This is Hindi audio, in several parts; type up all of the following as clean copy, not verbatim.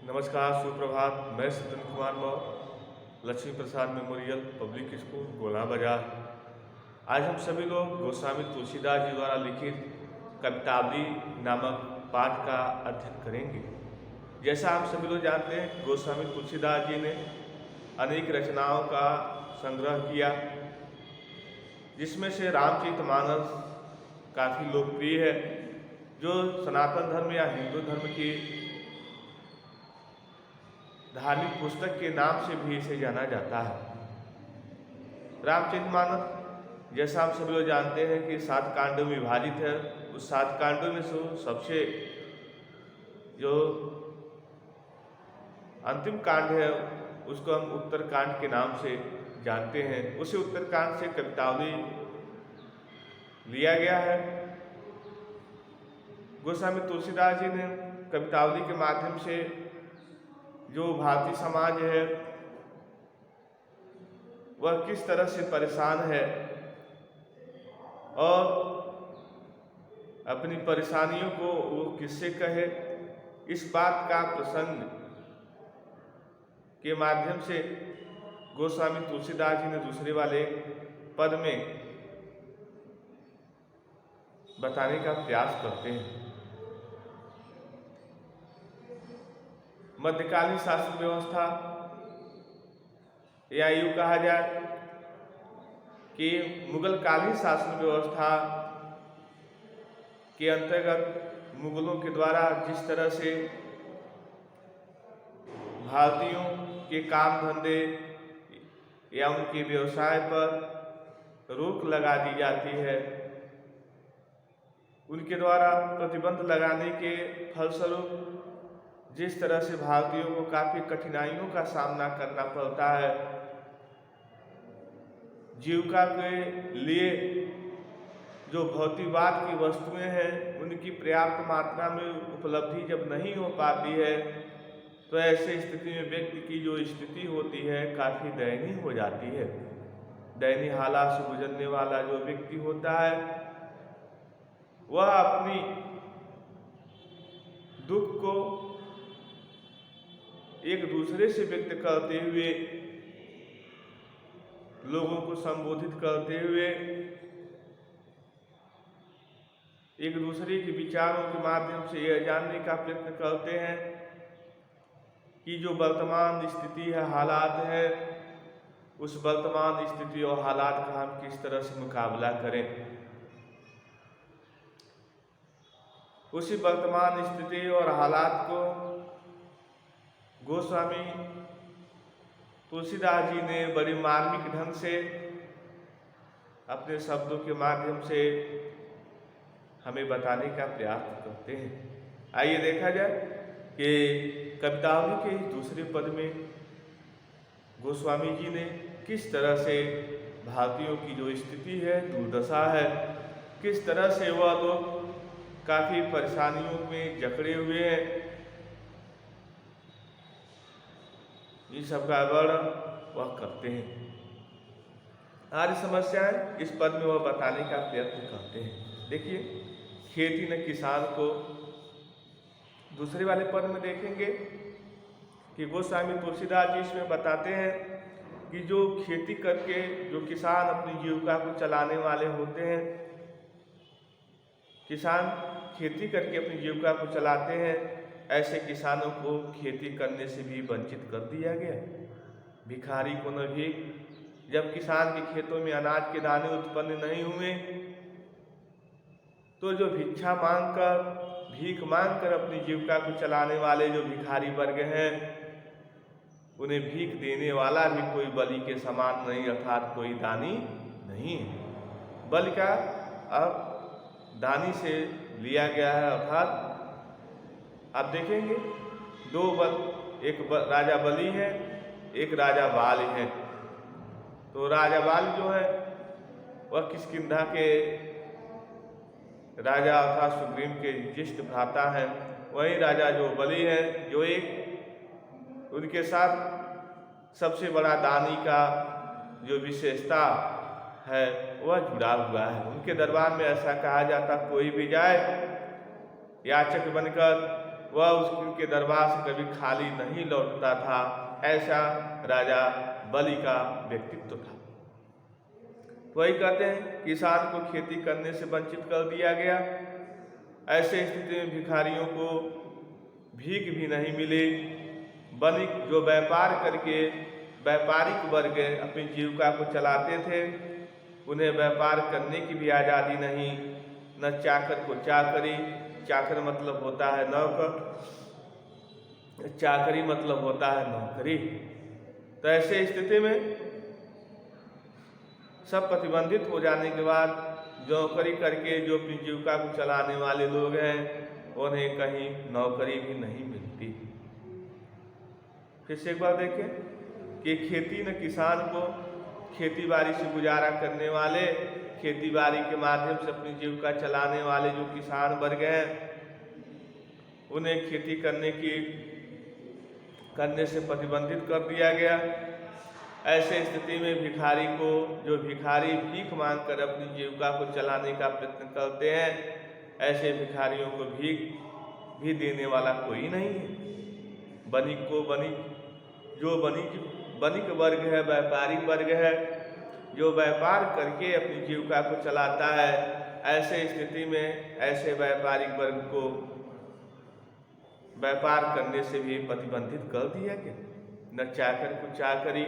नमस्कार, सुप्रभात। मैं सज्जन कुमार मौर्य, लक्ष्मी प्रसाद मेमोरियल पब्लिक स्कूल, गोला बाजार। आज हम सभी लोग गोस्वामी तुलसीदास जी द्वारा लिखित कवितावली नामक पाठ का अध्ययन करेंगे। जैसा आप सभी लोग जानते हैं, गोस्वामी तुलसीदास जी ने अनेक रचनाओं का संग्रह किया, जिसमें से रामचरितमानस काफ़ी लोकप्रिय है, जो सनातन धर्म या हिंदू धर्म की धार्मिक पुस्तक के नाम से भी इसे जाना जाता है। रामचरितमानस, जैसा हम सभी लोग जानते हैं कि 7 कांडों में विभाजित है। उस 7 कांडों में से सबसे जो अंतिम कांड है उसको हम उत्तरकांड के नाम से जानते हैं। उसी उत्तरकांड से कवितावली लिया गया है। गोस्वामी तुलसीदास जी ने कवितावली के माध्यम से जो भारतीय समाज है वह किस तरह से परेशान है और अपनी परेशानियों को वो किससे कहे, इस बात का प्रसंग के माध्यम से गोस्वामी तुलसीदास जी ने दूसरे वाले पद में बताने का प्रयास करते हैं। मध्यकालीन शासन व्यवस्था, या यूँ कहा जाए कि मुगल कालीन शासन व्यवस्था के अंतर्गत मुगलों के द्वारा जिस तरह से भारतीयों के काम धंधे या उनके व्यवसाय पर रोक लगा दी जाती है, उनके द्वारा प्रतिबंध लगाने के फलस्वरूप जिस तरह से भारतीयों को काफ़ी कठिनाइयों का सामना करना पड़ता है, जीविका के लिए जो भौतिकवाद की वस्तुएं हैं उनकी पर्याप्त मात्रा में उपलब्धि जब नहीं हो पाती है, तो ऐसे स्थिति में व्यक्ति की जो स्थिति होती है काफ़ी दयनीय हो जाती है। दयनीय हालात से गुजरने वाला जो व्यक्ति होता है वह अपनी दुख को एक दूसरे से व्यक्त करते हुए, लोगों को संबोधित करते हुए, एक दूसरे के विचारों के माध्यम से यह जानने का प्रयत्न करते हैं कि जो वर्तमान स्थिति है, हालात है, उस वर्तमान स्थिति और हालात का हम किस तरह से मुकाबला करें। उसी वर्तमान स्थिति और हालात को गोस्वामी तुलसीदास जी ने बड़ी मार्मिक ढंग से अपने शब्दों के माध्यम से हमें बताने का प्रयास करते हैं। आइए देखा जाए कि कवितावली के दूसरे पद में गोस्वामी जी ने किस तरह से भारतीयों की जो स्थिति है, दुर्दशा है, किस तरह से वह लोग काफ़ी परेशानियों में जकड़े हुए हैं, इन सब का वर्णन वह करते हैं। आर्य समस्याएं इस पद में वह बताने का प्रयत्न करते हैं। देखिए, खेती न किसान को, दूसरे वाले पद में देखेंगे कि गोस्वामी तुलसीदास जी इसमें बताते हैं कि जो खेती करके जो किसान अपनी जीविका को चलाने वाले होते हैं, किसान खेती करके अपनी जीविका को चलाते हैं, ऐसे किसानों को खेती करने से भी वंचित कर दिया गया। भिखारी को न भी, जब किसान के खेतों में अनाज के दाने उत्पन्न नहीं हुए तो जो भिक्षा मांगकर, भीख मांगकर अपनी जीविका को चलाने वाले जो भिखारी वर्ग हैं, उन्हें भीख देने वाला भी कोई बलि के समान नहीं, अर्थात कोई दानी नहीं है। बलि का अब दानी से लिया गया है, अर्थात आप देखेंगे 2 बल, एक राजा बलि है, एक राजा बाल है। तो राजा बाल जो है वह किष्किंधा के राजा अर्थात सुग्रीव के ज्येष्ठ भ्राता हैं। वही राजा जो बलि है, जो एक उनके साथ सबसे बड़ा दानी का जो विशेषता है वह जुड़ा हुआ है। उनके दरबार में ऐसा कहा जाता, कोई भी जाए याचक बनकर वह उनके दरबार से कभी खाली नहीं लौटता था। ऐसा राजा बलि का व्यक्तित्व था। वही कहते हैं किसान को खेती करने से वंचित कर दिया गया। ऐसे स्थिति में भिखारियों को भीख भी नहीं मिली। बनिक जो व्यापार करके व्यापारिक वर्ग अपनी जीविका को चलाते थे, उन्हें व्यापार करने की भी आज़ादी नहीं। न चाकर को चाकरी, चाकर मतलब होता है नौकर, चाकरी मतलब होता है नौकरी। तो ऐसे स्थिति में सब प्रतिबंधित हो जाने के बाद नौकरी करके जो अपनी जीविका को चलाने वाले लोग हैं, उन्हें कहीं नौकरी भी नहीं मिलती। फिर से एक बार देखें कि खेती न किसान को, खेती बाड़ी से गुजारा करने वाले, खेती बाड़ी के माध्यम से अपनी जीविका चलाने वाले जो किसान वर्ग हैं, उन्हें खेती करने से प्रतिबंधित कर दिया गया। ऐसे स्थिति में भिखारी को, जो भिखारी भीख मांगकर अपनी जीविका को चलाने का प्रयत्न करते हैं, ऐसे भिखारियों को भीख भी देने वाला कोई नहीं है। बनिक को जो बनिक वर्ग है, व्यापारिक वर्ग है, जो व्यापार करके अपनी जीविका को चलाता है, ऐसे स्थिति में ऐसे व्यापारिक वर्ग को व्यापार करने से भी प्रतिबंधित कर दिया गया। न चाकर को चाकरी,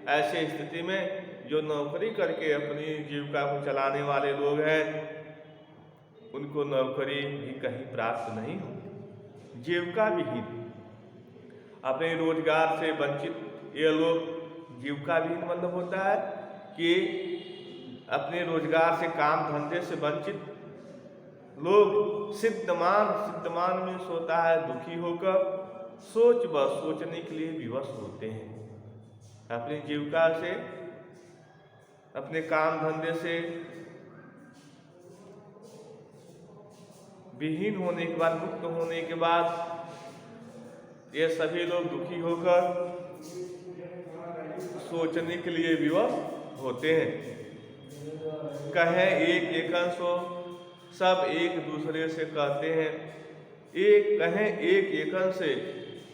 ऐसे स्थिति में जो नौकरी करके अपनी जीविका को चलाने वाले लोग हैं, उनको नौकरी भी कहीं प्राप्त नहीं होती। जीविका विहीन, अपने रोजगार से वंचित ये लोग। जीविका विहीन मतलब होता है कि अपने रोजगार से, काम धंधे से वंचित लोग सिद्धमान में सोता है दुखी होकर, सोचने के लिए विवश होते हैं। अपनी जीविका से, अपने काम धंधे से विहीन होने के बाद, मुक्त होने के बाद ये सभी लोग दुखी होकर सोचने के लिए विवश होते हैं। कहें एक एकन सो, सब एक दूसरे से कहते हैं। कहें एक एकन से,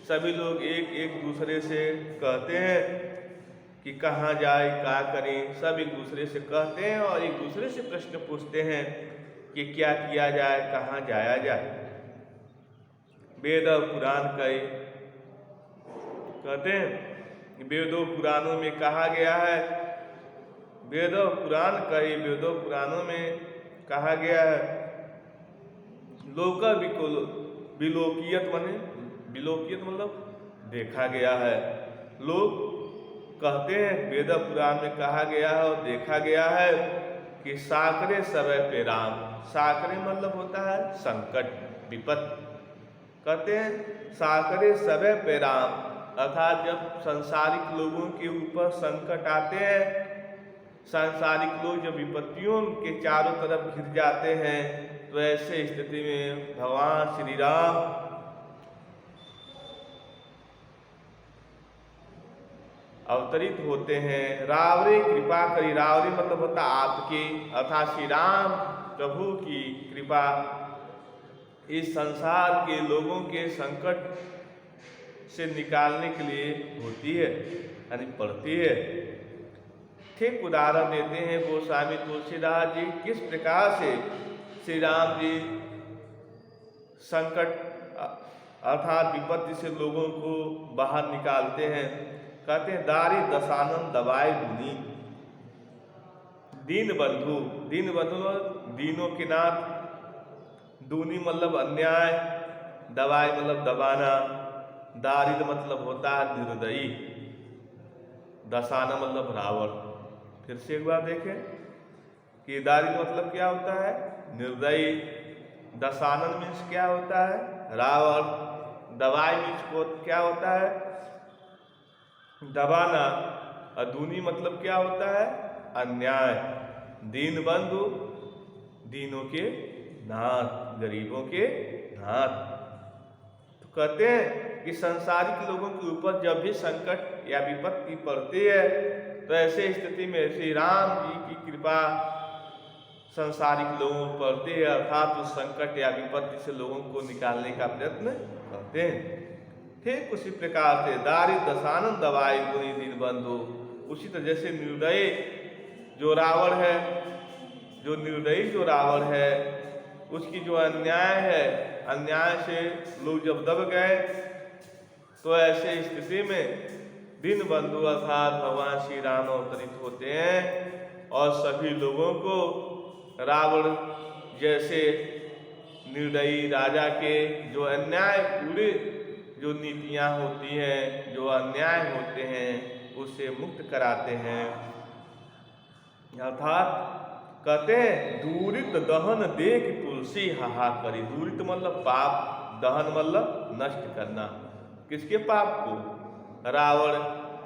सभी लोग एक दूसरे से कहते हैं कि कहाँ जाए, क्या करें। सब एक दूसरे से कहते हैं और एक दूसरे से प्रश्न पूछते हैं कि क्या किया जाए, कहाँ जाया जाए। वेद और पुराण कहते हैं, वेदों पुराणों में कहा गया है, वेदों पुराणों में कहा गया है, लोका विलोकियत मतलब देखा गया है। लोग कहते हैं, वेद पुराण में कहा गया है और देखा गया है कि साकरे समय पे राम, साकरे मतलब होता है संकट, विपत्ति। कहते हैं साकरे समय पे राम, अर्थात जब सांसारिक लोगों के ऊपर संकट आते हैं, सांसारिक लोग जब विपत्तियों के चारों तरफ घिर जाते हैं, तो ऐसे स्थिति में भगवान श्री राम अवतरित होते हैं। रावरे कृपा करी, रावरे मतलब होता आपके, अर्थात श्री राम प्रभु की कृपा इस संसार के लोगों के संकट से निकालने के लिए होती है, यानी पड़ती है। ठीक उदाहरण देते हैं गोस्वामी तुलसीदास जी, किस प्रकार से श्री राम जी संकट अर्थात विपत्ति से लोगों को बाहर निकालते हैं। कहते हैं दारी दशानन दबाए दुनी, दीन बंधु, दीनों के नाथ, दूनी मतलब अन्याय, दबाए मतलब दबाना, दारिद मतलब होता है निर्दयी, दशाना मतलब रावण। फिर से एक बार देखें कि दारिद मतलब क्या होता है, निर्दयी। दशानन मीन्स क्या होता है, रावण। दबाई मीन्स को क्या होता है, दबाना। अदूनी मतलब क्या होता है, अन्याय। दीन बंधु, दीनों के नाथ, गरीबों के नाथ। तो कहते हैं कि संसारिक लोगों के ऊपर जब भी संकट या विपत्ति पड़ती है, तो ऐसे स्थिति में श्री राम जी की कृपा संसारिक लोगों पर पड़ती है, अर्थात उस संकट या विपत्ति से लोगों को निकालने का प्रयत्न करते हैं। ठीक उसी प्रकार से दारिद्र दशानन दवाई गुनी दीन बंधु, उसी तरह जैसे निर्दयी जो रावण है, जो निर्दयी जो रावण है, उसकी जो अन्याय है, अन्याय से लोग जब दब गए तो ऐसे स्थिति में दीन बंधु अर्थात भगवान श्री राम अवतरित होते हैं और सभी लोगों को रावण जैसे निर्दयी राजा के जो अन्याय पूरे जो नीतियां होती हैं, जो अन्याय होते हैं, उससे मुक्त कराते हैं। अर्थात कहते हैं दूरित दहन देख तुलसी हाहा करी। दूरित मतलब पाप, दहन मतलब नष्ट करना। किसके पाप को? रावण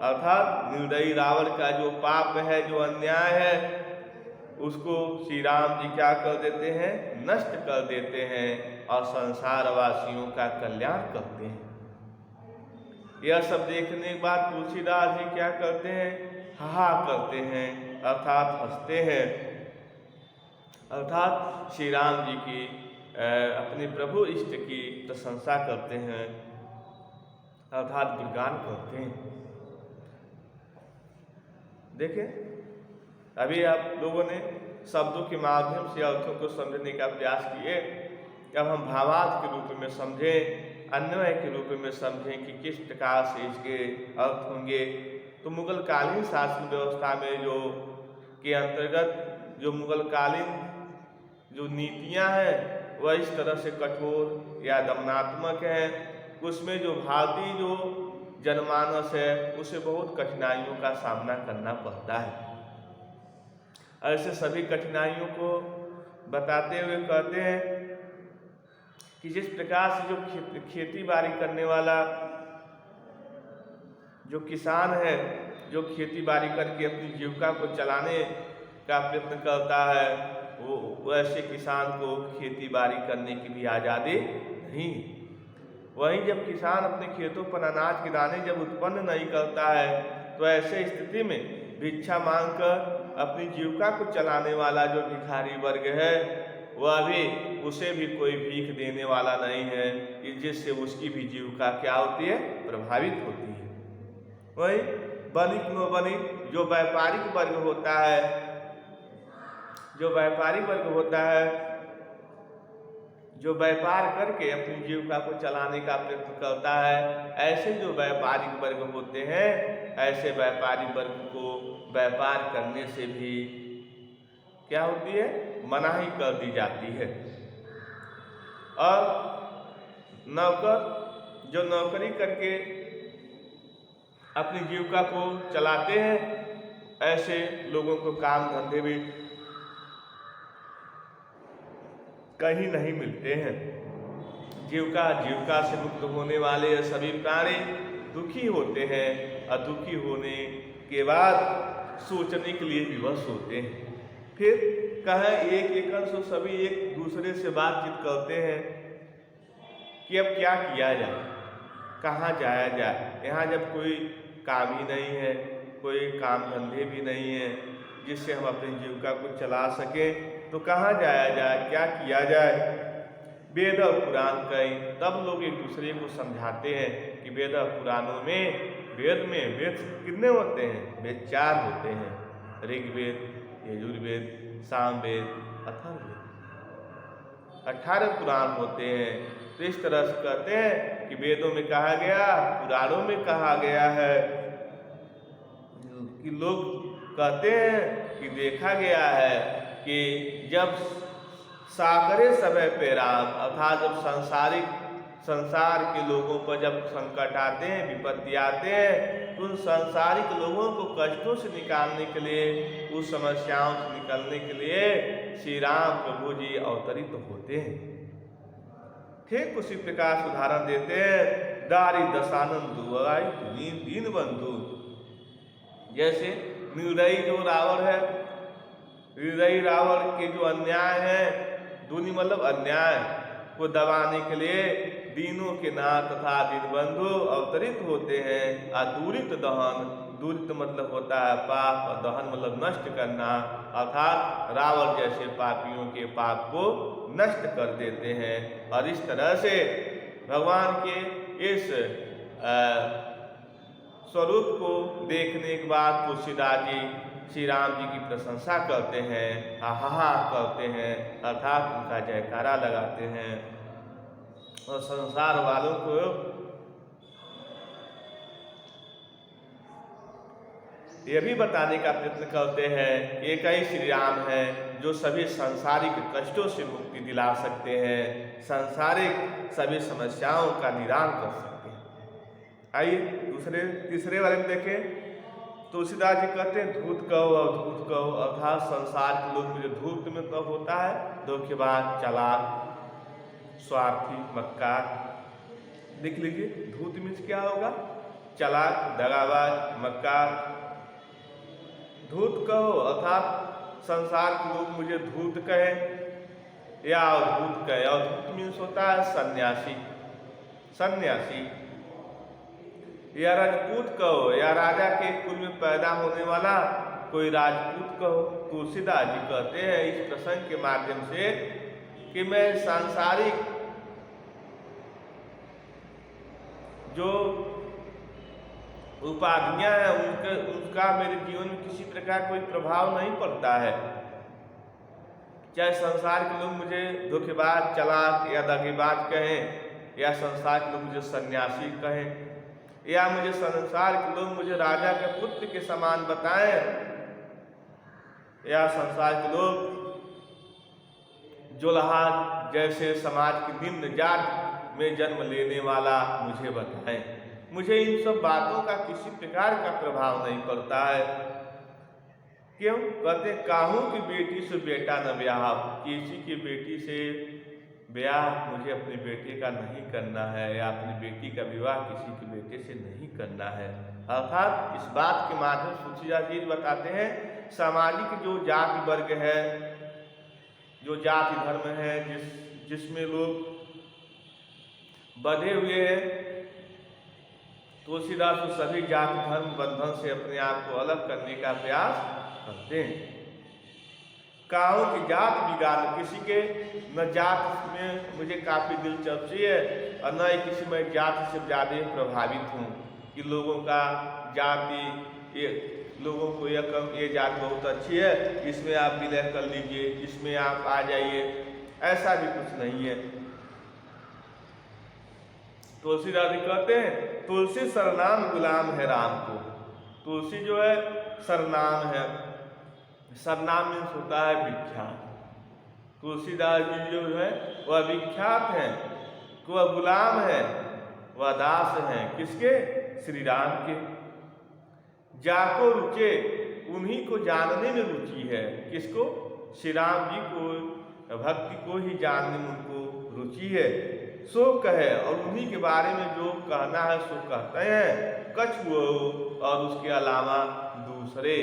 अर्थात निर्दयी रावण का जो पाप है, जो अन्याय है, उसको श्री राम जी क्या कर देते हैं? नष्ट कर देते हैं और संसार वासियों का कल्याण करते हैं। यह सब देखने के बाद तुलसीदास जी क्या करते हैं? हाहा करते हैं, अर्थात हंसते हैं, अर्थात श्री राम जी की अपने प्रभु इष्ट की प्रशंसा करते हैं, अर्थात गुणगान करते हैं। देखें अभी आप लोगों ने शब्दों के माध्यम से अर्थों को समझने का प्रयास किए। अब हम भावार्थ के रूप में समझें, अन्वय के रूप में समझें कि किस प्रकार से इसके अर्थ होंगे। तो मुगल कालीन शासन व्यवस्था में जो के अंतर्गत जो मुगल कालीन जो नीतियां हैं वह इस तरह से कठोर या दमनात्मक हैं। उसमें जो भारतीय जो जनमानस है उसे बहुत कठिनाइयों का सामना करना पड़ता है। ऐसे सभी कठिनाइयों को बताते हुए कहते हैं कि जिस प्रकार से जो खेती बाड़ी करने वाला जो किसान है, जो खेती बाड़ी करके अपनी जीविका को चलाने का प्रयत्न करता है, वो ऐसे किसान को खेती बाड़ी करने की भी आज़ादी नहीं। वहीं जब किसान अपने खेतों पर अनाज के दाने जब उत्पन्न नहीं करता है तो ऐसे स्थिति में भिक्षा मांगकर अपनी जीविका को चलाने वाला जो भिखारी वर्ग है वह भी उसे भी कोई भीख देने वाला नहीं है, जिससे उसकी भी जीविका क्या होती है? प्रभावित होती है। वही बनिक नो बनिक जो व्यापारिक वर्ग होता है, जो व्यापारी वर्ग होता है, जो व्यापार करके अपनी जीविका को चलाने का प्रयत्न करता है, ऐसे जो व्यापारिक वर्ग होते हैं, ऐसे व्यापारी वर्ग को व्यापार करने से भी क्या होती है? मनाही कर दी जाती है। और नौकर जो नौकरी करके अपनी जीविका को चलाते हैं, ऐसे लोगों को काम धंधे भी कहीं नहीं मिलते हैं। जीविका से मुक्त होने वाले सभी प्राणी दुखी होते हैं और दुखी होने के बाद सोचने के लिए विवश होते हैं। फिर कहें एक एक से सभी एक दूसरे से बातचीत करते हैं कि अब क्या किया जाए, कहाँ जाया जाए। यहाँ जब कोई काम ही नहीं है, कोई काम धंधे भी नहीं है जिससे हम अपनी जीविका को चला सकें, तो कहाँ जाया जाए, क्या किया जाए। वेद और पुराण कई तब लोग एक दूसरे को समझाते हैं कि वेद और पुराणों में वेद कितने होते हैं? वेद 4 होते हैं, ऋग्वेद, यजुर्वेद, सामवेद, अथर्ववेद, 18 पुराण होते हैं। तो इस तरह से कहते हैं कि वेदों में कहा गया, पुराणों में कहा गया है कि लोग कहते हैं कि देखा गया है कि जब साकरे समय पे राम अर्थात जब संसार के लोगों पर जब संकट आते हैं, विपत्ति आते हैं, तो उन सांसारिक लोगों को कष्टों से निकालने के लिए, उस समस्याओं से निकलने के लिए श्री राम प्रभु जी अवतरित होते हैं। ठीक उसी प्रकार से उदाहरण देते हैं दारिद्र दशानन दुआई दीन बंधु। जैसे निर्दयी जो रावण है, निर्दयी रावण के जो अन्याय है, दूनी मतलब अन्याय को दबाने के लिए दीनों के नाथ तथा दीनबंधु अवतरित होते हैं। अदूरित दहन, दूरित मतलब होता है पाप, और दहन मतलब नष्ट करना, अर्थात रावण जैसे पापियों के पाप को नष्ट कर देते हैं। और इस तरह से भगवान के इस स्वरूप को देखने के बाद तुलसीदास जी श्री राम जी की प्रशंसा करते हैं, आहा करते हैं, अर्थात उनका जयकारा लगाते हैं और संसार वालों को यह भी बताने का प्रयत्न करते हैं कि एक ही श्री राम है जो सभी सांसारिक कष्टों से मुक्ति दिला सकते हैं, सांसारिक सभी समस्याओं का निदान कर सकते हैं। आइए तीसरे वाले में देखें। तुलसीदास जी कहते हैं धूत कहो अवधूत कहो, अर्थात संसार के लोग मुझे धूत में तो होता है धोखेबाज, चालाक, स्वार्थी, मक्कार। देख लीजिए धूत मीन्स क्या होगा, चालाक, दगाबाज, मक्कार। धूत कहो अर्थात संसार के लोग मुझे धूत कहे या अवधूत कहे। अवधूत मीन्स होता है सन्यासी, सन्यासी। या राजपूत कहो या राजा के कुल में पैदा होने वाला कोई राजपूत कहो। तुलसीदास जी कहते हैं इस प्रसंग के माध्यम से कि मैं सांसारिक जो उपाधियां हैं उनका मेरे जीवन में किसी प्रकार कोई प्रभाव नहीं पड़ता है। चाहे संसार के लोग मुझे धोखेबाज, चालाक या दगेबाज कहें, या संसार के लोग मुझे सन्यासी कहें, या मुझे संसार के लोग मुझे राजा के पुत्र के समान बताएं, या संसार के लोग जोलहा जैसे समाज की निम्न जात में जन्म लेने वाला मुझे बताएं, मुझे इन सब बातों का किसी प्रकार का प्रभाव नहीं पड़ता है। क्यों? कहते काहू की बेटी से बेटा न ब्याह, किसी की बेटी से ब्याह मुझे अपने बेटे का नहीं करना है, या अपनी बेटी का विवाह किसी के बेटे से नहीं करना है। अर्थात इस बात के माध्यम से तुलसीदास जी बताते हैं सामाजिक जो जाति वर्ग है, जो जाति धर्म है, जिसमें लोग बंधे हुए हैं, तुलसीदास तो सभी जाति धर्म बंधन से अपने आप को अलग करने का प्रयास करते हैं। काहों की जात बिगाड़, किसी के न जात में मुझे काफ़ी दिलचस्पी है और न ही किसी में जात से ज़्यादा प्रभावित हूँ कि लोगों का जाति, ये लोगों को ये जात बहुत अच्छी है, इसमें आप विलय कर लीजिए, इसमें आप आ जाइए, ऐसा भी कुछ नहीं है। तुलसीदास जी कहते हैं तुलसी सरनाम गुलाम है राम को। तुलसी जो है सरनाम है, सरनाम मीन्स होता है विख्यात। तुलसीदास जी जो है वह विख्यात हैं, वह गुलाम है, वह दास हैं किसके? श्री राम के। जाको रुचे, उन्हीं को जानने में रुचि है। किसको? श्री राम जी को, भक्ति को ही जानने में उनको रुचि है। सो कहे, और उन्हीं के बारे में जो कहना है सो कहते हैं। कछुओ, और उसके अलावा दूसरे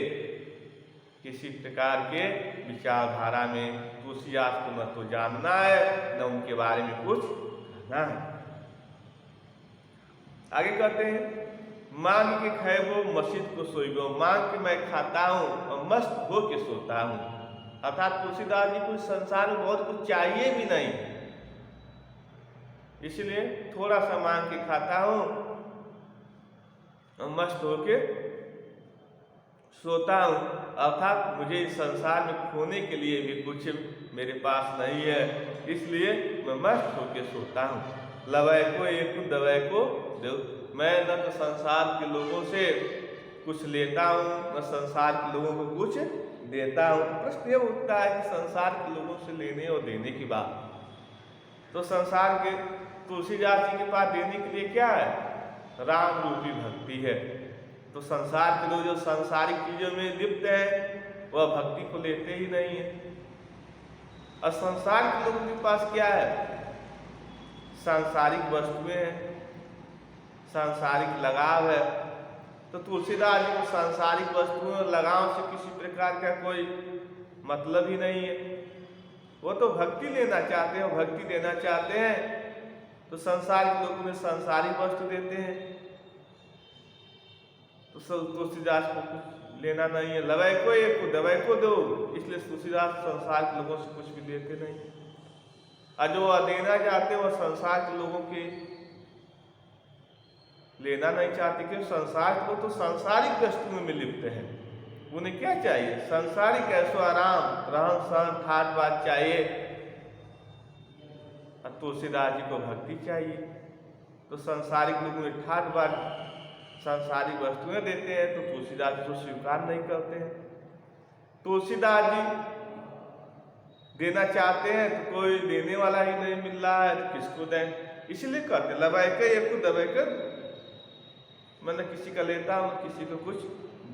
किसी प्रकार के विचारधारा में तुलसीदास को न तो जानना है न उनके बारे में कुछ कहना है। आगे कहते हैं मांग के खैबो मस्जिद को सोइबो, मांग के मैं खाता हूँ और मस्त हो के सोता हूँ। अर्थात तुलसीदास जी को संसार में बहुत कुछ चाहिए भी नहीं, इसलिए थोड़ा सा मांग के खाता हूँ और मस्त होके सोता हूँ। अर्थात मुझे इस संसार में खोने के लिए भी कुछ मेरे पास नहीं है, इसलिए मैं मस्त होके सोता हूँ। लवय को एक दवय को दो, मैं न तो संसार के लोगों से कुछ लेता हूँ न संसार के लोगों को कुछ देता हूँ। प्रश्न ये उठता है कि संसार के लोगों से लेने और देने की बात, तो संसार के तुलसीदास जी के पास देने के लिए क्या है? राम रूपी भक्ति है। तो संसार के लोग जो सांसारिक चीजों में लिप्त हैं वह भक्ति को लेते ही नहीं है। और संसार के लोगों के पास क्या है? सांसारिक वस्तुएं हैं, सांसारिक लगाव है। तो तुलसीदास जी को सांसारिक वस्तुओं और लगाव से किसी प्रकार का कोई मतलब ही नहीं है। वो तो भक्ति लेना चाहते हैं, भक्ति देना चाहते हैं, तो संसार के लोग उन्हें सांसारिक वस्तु देते हैं, तो तुलसीदास को कुछ लेना नहीं है। लवय को एक को दवय को दो, इसलिए तुलसीदास संसार के लोगों से कुछ भी लेते नहीं। और जो देना चाहते हैं वह संसार के लोगों के लेना नहीं चाहते, क्योंकि संसार के लोग तो सांसारिक वस्तुओं में लिप्त हैं। उन्हें क्या चाहिए? सांसारिक ऐशो आराम, रहन सहन, ठाट बाट चाहिए। और तुलसीदास जी को भक्ति चाहिए। तो सांसारिक लोग उन्हें ठाट बाट सांसारिक वस्तुएं देते हैं, तो तुलसीदास जी को स्वीकार नहीं करते हैं। तुलसीदास जी देना चाहते हैं तो कोई देने वाला ही नहीं मिल रहा है, तो किसको दें? इसलिए कहते लबाई कर एक को दबाई कर, मैं किसी का लेता हूँ, किसी को कुछ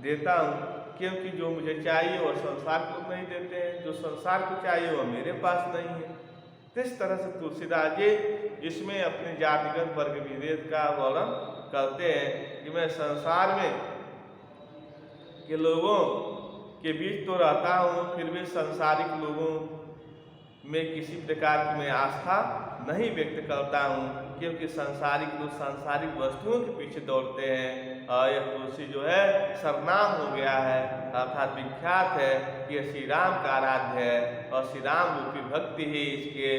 देता हूँ, क्योंकि जो मुझे चाहिए वह संसार को नहीं देते हैं, जो संसार को चाहिए वह मेरे पास नहीं है। तो इस तरह से तुलसीदास जी इसमें अपने जातिगत वर्ग विभेद का वर्णन करते हैं कि मैं संसार में के लोगों के बीच तो रहता हूँ, फिर भी सांसारिक लोगों में किसी प्रकार की मैं आस्था नहीं व्यक्त करता हूँ, क्योंकि सांसारिक लोग सांसारिक वस्तुओं के पीछे दौड़ते हैं। और यह तुलसी जो है सर्वनाम हो गया है, अर्थात विख्यात है कि यह श्री राम का आराध्य है और श्री राम रूपी भक्ति ही इसके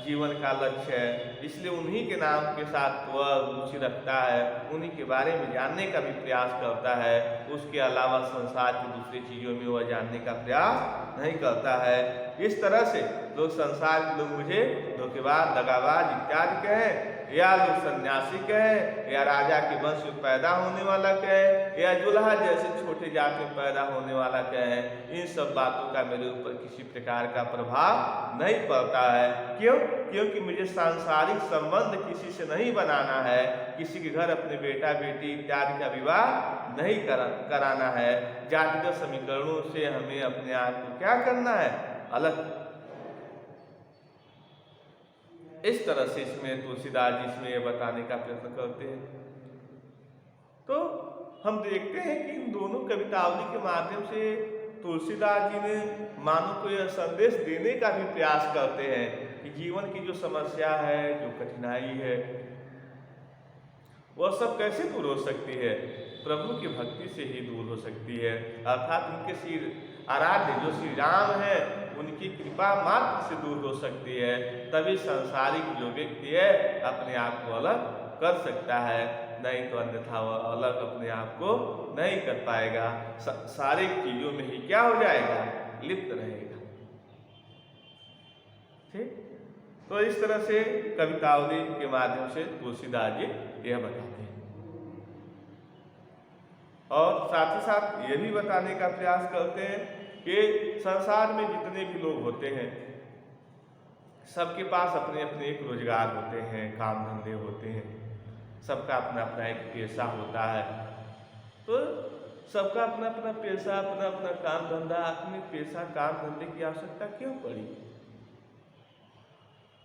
जीवन का लक्ष्य है। इसलिए उन्हीं के नाम के साथ वह रुचि रखता है, उन्हीं के बारे में जानने का भी प्रयास करता है। उसके अलावा संसार की दूसरी चीज़ों में वह जानने का प्रयास नहीं करता है। इस तरह से लोग संसार के लोग मुझे धोखेबाज, दगाबाज इत्यादि कहें, या लोग सन्यासी कहें, या राजा के वंश में पैदा होने वाला कहें, या जुल्हा जैसे छोटे जात में पैदा होने वाला कहें, इन सब बातों का मेरे ऊपर किसी प्रकार का प्रभाव नहीं पड़ता है। क्यों? क्योंकि मुझे सांसारिक संबंध किसी से नहीं बनाना है, किसी के घर अपने बेटा बेटी इत्यादि का विवाह नहीं कराना है। जातिगत समीकरणों से हमें अपने आप को क्या करना है? अलग। इस तरह से इसमें तुलसीदास जी इसमें यह बताने का प्रयत्न करते हैं। तो हम देखते हैं कि इन दोनों कवितावली के माध्यम से तुलसीदास जी ने मानव को यह संदेश देने का भी प्रयास करते हैं कि जीवन की जो समस्या है, जो कठिनाई है, वह सब कैसे दूर हो सकती है? प्रभु की भक्ति से ही दूर हो सकती है। अर्थात उनके श्री आराध्य जो श्री राम है, उनकी कृपा मात्र से दूर हो सकती है। तभी सांसारिक जो व्यक्ति है अपने आप को अलग कर सकता है, नहीं तो अन्यथा वह अलग अपने आप को नहीं कर पाएगा। सारी चीजों में ही क्या हो जाएगा? लिप्त रहेगा। ठीक। तो इस तरह से कवितावली के माध्यम से तुलसीदास जी यह बताते हैं और साथ ही साथ ये भी बताने का प्रयास करते हैं कि संसार में जितने भी लोग होते हैं सबके पास अपने अपने एक रोजगार होते हैं, काम धंधे होते हैं, सबका अपना अपना एक पेशा होता है। तो सबका अपना अपना पेशा, अपना अपना काम धंधा, अपने पेशा काम धंधे की आवश्यकता क्यों पड़ी?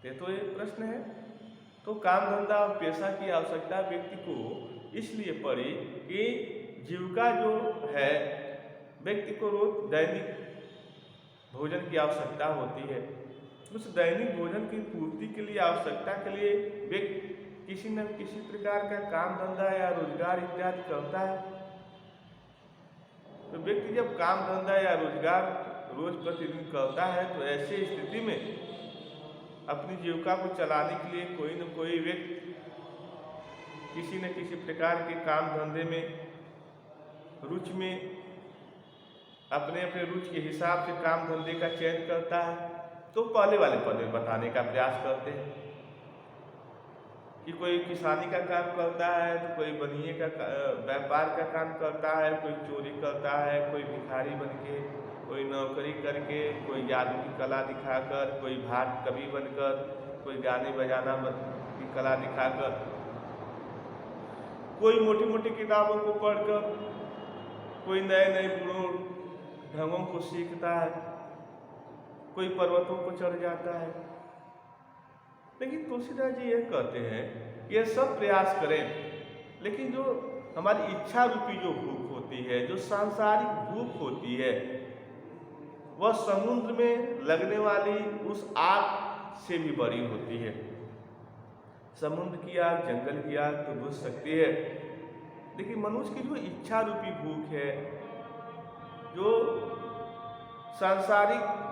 ये तो एक प्रश्न है। तो काम धंधा और पेशा की आवश्यकता व्यक्ति को इसलिए पड़ी कि जीविका जो है व्यक्ति को रोज दैनिक भोजन की आवश्यकता होती है। उस दैनिक भोजन की पूर्ति के लिए, आवश्यकता के लिए व्यक्ति किसी न किसी प्रकार का काम धंधा या रोजगार इत्यादि करता है। तो व्यक्ति जब काम धंधा या रोजगार रोज प्रतिदिन करता है तो ऐसी स्थिति में अपनी जीविका को चलाने के लिए कोई न कोई व्यक्ति किसी न किसी प्रकार के काम धंधे में रुचि में अपने अपने रुचि के हिसाब से काम धंधे का चयन करता है। तो पहले वाले पद में बताने का प्रयास करते हैं कि कोई किसानी का काम करता है, तो कोई बनिए का व्यापार का काम करता है, कोई चोरी करता है, कोई भिखारी बन के, कोई नौकरी करके, कोई जादू की कला दिखाकर, कोई भाट कवि बनकर, कोई गाने बजाना की कला दिखाकर, कोई मोटी मोटी किताबों को पढ़कर, कोई नए नए गुणों ढंगों को सीखता है, कोई पर्वतों को चढ़ जाता है। लेकिन तुलसीदास जी यह कहते हैं कि यह सब प्रयास करें, लेकिन जो हमारी इच्छा रूपी जो भूख होती है, जो सांसारिक भूख होती है, वह समुद्र में लगने वाली उस आग से भी बड़ी होती है। समुद्र की आग, जंगल की आग तो बुझ सकती है, लेकिन मनुष्य की जो इच्छा रूपी भूख है, जो सांसारिक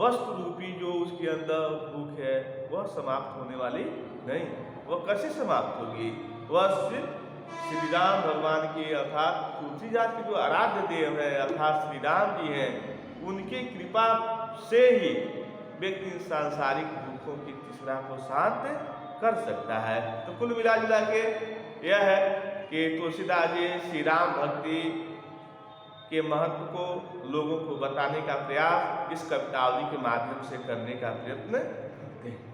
वस्तु रूपी जो उसके अंदर भूख है, वह समाप्त होने वाली नहीं। वह कैसे समाप्त होगी? वह श्री राम भगवान की अर्थात तुलसीदास के जो आराध्य देव है अर्थात श्री राम जी हैं, उनकी कृपा से ही व्यक्ति सांसारिक दुखों की तृष्णा को शांत कर सकता है। तो कुल मिला जुला के यह है कि तुलसीदास जी श्री राम भक्ति के महत्व को लोगों को बताने का प्रयास इस कवितावली के माध्यम से करने का प्रयत्न करते हैं।